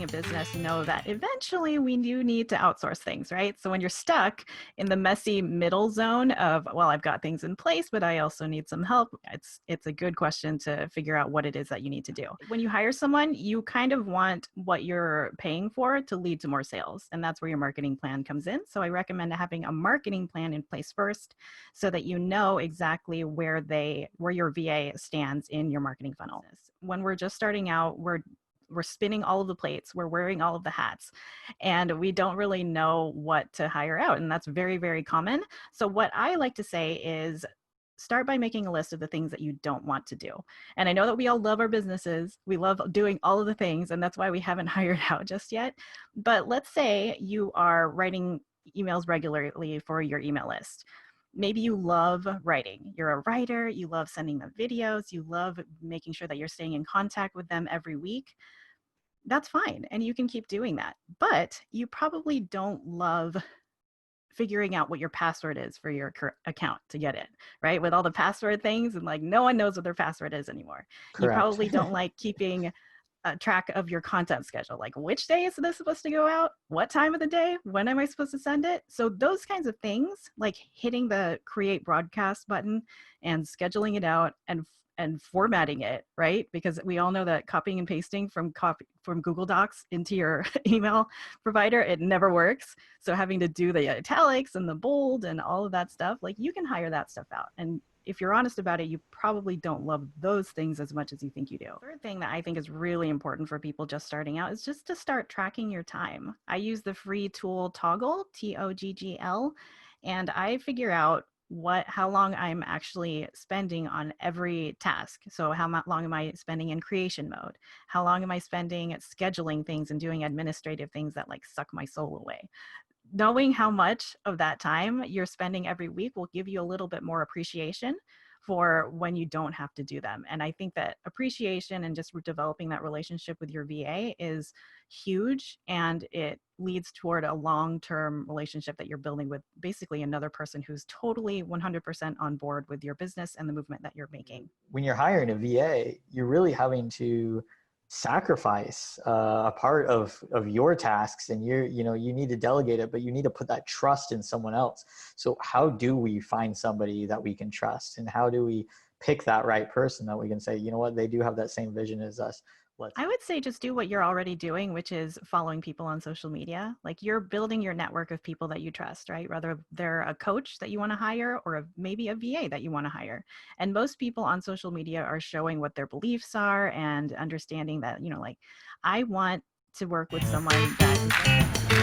starting a business know that eventually we do need to outsource things, right? So when you're stuck in the messy middle zone of, well, I've got things in place, but I also need some help, it's a good question to figure out what it is that you need to do. When you hire someone, you kind of want what you're paying for to lead to more sales. And that's where your marketing plan comes in. So I recommend having a marketing plan in place first so that you know exactly where your VA stands in your marketing funnel. When we're just starting out, we're spinning all of the plates, we're wearing all of the hats, and we don't really know what to hire out. And that's very, very common. So what I like to say is start by making a list of the things that you don't want to do. And I know that we all love our businesses. We love doing all of the things, and that's why we haven't hired out just yet. But let's say you are writing emails regularly for your email list. Maybe you love writing. You're a writer, you love sending them videos, you love making sure that you're staying in contact with them every week. That's fine. And you can keep doing that. But you probably don't love figuring out what your password is for your account to get in, right? With all the password things, and like no one knows what their password is anymore. You Correct. probably don't like keeping a track of your content schedule, like which day is this supposed to go out, what time of the day, when am I supposed to send it? So those kinds of things, like hitting the create broadcast button and scheduling it out and formatting it, right? Because we all know that copying and pasting from Google Docs into your email provider, it never works. So having to do the italics and the bold and all of that stuff, like you can hire that stuff out. And if you're honest about it, you probably don't love those things as much as you think you do. Third thing that I think is really important for people just starting out is just to start tracking your time. I use the free tool Toggl, Toggl, and I figure out how long I'm actually spending on every task. So how long am I spending in creation mode? How long am I spending scheduling things and doing administrative things that like suck my soul away? Knowing how much of that time you're spending every week will give you a little bit more appreciation for when you don't have to do them. And I think that appreciation and just developing that relationship with your VA is huge, and it leads toward a long-term relationship that you're building with basically another person who's totally 100% on board with your business and the movement that you're making. When you're hiring a VA, you're really having to sacrifice a part of your tasks, and you need to delegate it, but you need to put that trust in someone else. So how do we find somebody that we can trust, and how do we pick that right person that we can say, you know what, they do have that same vision as us? I would say just do what you're already doing, which is following people on social media. Like you're building your network of people that you trust, right? Whether they're a coach that you want to hire or maybe a VA that you want to hire. And most people on social media are showing what their beliefs are and understanding that, like I want to work with someone that